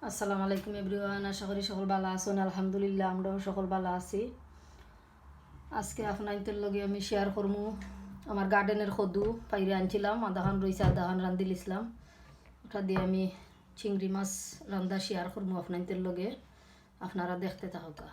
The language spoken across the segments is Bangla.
আসসালামু আলাইকুম এভরিওয়ান, আশা করি সকল ভালো আছেন। আলহামদুলিল্লাহ আমরাও সকল ভালো আছি। আজকে আপনাদের লগে আমি শেয়ার করবো আমার গার্ডেনের কদু পাইরে আনছিলাম, আধাখান রয়েছে আধাখান রান্ধি লিছিলাম। ওটা দিয়ে আমি চিংড়ি মাছ রান্ধা শেয়ার করবো আপনাদের লগে, আপনারা দেখতে থাকা।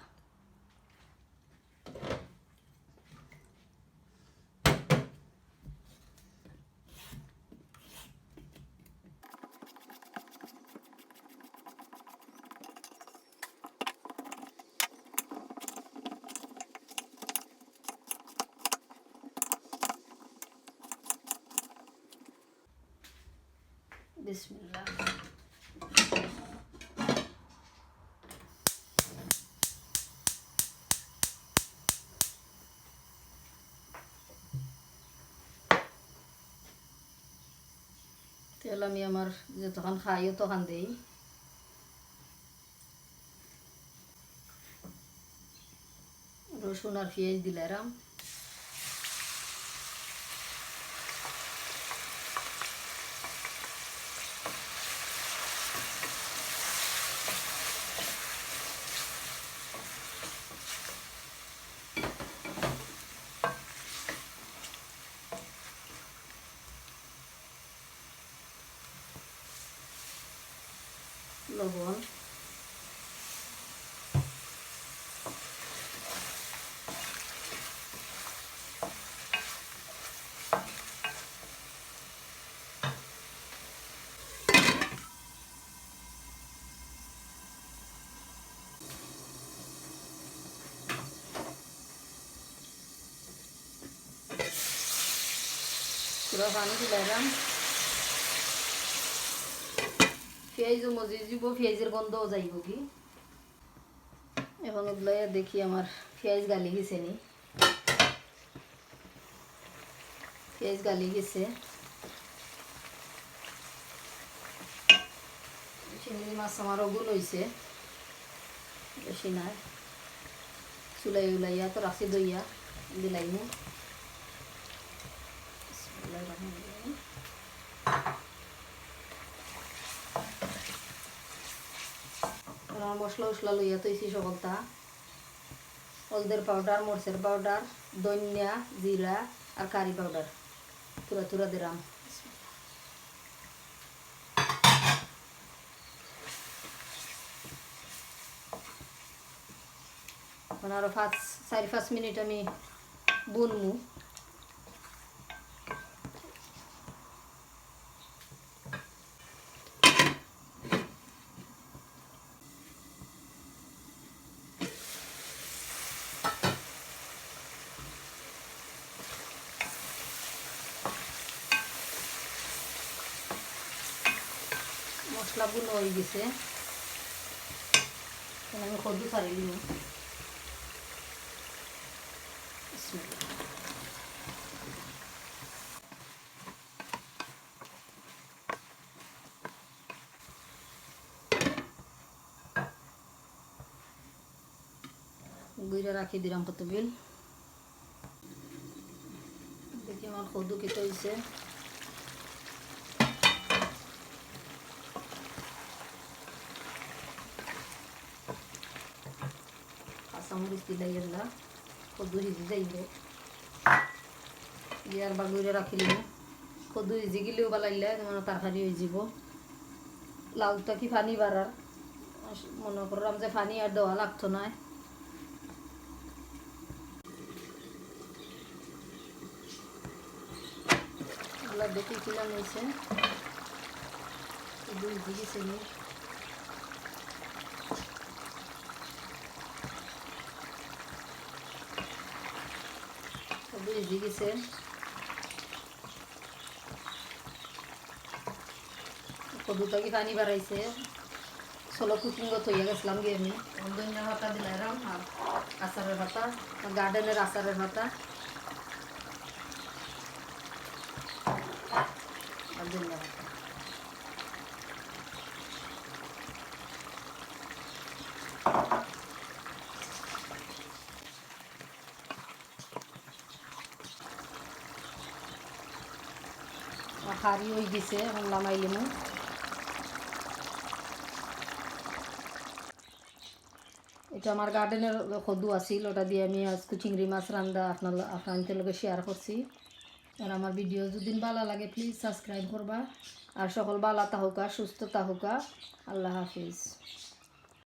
বিসমিল্লাহ। তেল আমি আমার যতক্ষণ খাইও তখন দেই। রসুন আর পেঁয়াজ দিলাম। লবণ, পুরো পানি দিলাম। পেঁয়াজও মজি যাব, পেঁয়াজের গন্ধও যাইব কি। এখন ওগুলো দেখি আমার পেঁয়াজ গালি গেছে নি। পেঁয়াজ গালি গেছে। চিংড়ি মাছ আমার ওগুন হয়েছে, বেশি নাই। চুলাই উলাইয়া তো রাখি দইয়া দিলাইমু। মশলা উসলা লইয়া তৈছি সকলটা। হলদের পাউডার, মরচের পাউডার, ধনিয়া, জিরা আর কারি পাউডার তুরা তুরা দিলাম। আরো 4-5 মিনিট আমি বুনমু। মশলা বুনো হয়ে গেছে, আমি কদু ছাড়ি দিব। গুইরা রাখি দিলাম কতবিল। দেখি আমার কদু কেটে হয়েছে। কাঁচামরিচ দিলাই এলা কদু সিজি যাইব। ইয়ার বা গুইরা রাখিলি কদু সিজি গেলেও বালাইলে তোমার তরকারি হয়ে যাব। লাউটা কি পানি বাড়ার, মনে করলাম যে পানি আর দেওয়া লাগতো না। এগুলা দেখি কিলাম হয়েছে, দুই দিকে চিনি দুই দিকেছে। কদুটা কি পানি বাড়াইছে, চলো কুকিংত হইয়া গেছিলাম গিয়ে আমি। ধনিয়া পাতা দিলাম আর আচারের পাতা, গার্ডেনের আচারের পাতা আর ধনিয়া পাতা। খারি হয়ে গেছে, এখন নামাইলিমু। এটা আমার গার্ডেনের কদু আছিল, ওটা দিয়ে আমি আজকে চিংড়ি মাছ রান্দা আপনাদের লগে শেয়ার করছি। আর আমার ভিডিও যদি ভালো লাগে প্লিজ সাবস্ক্রাইব করবা। আর সকল ভালো থাকুকা, সুস্থ থাকুকা। আল্লাহ হাফিজ।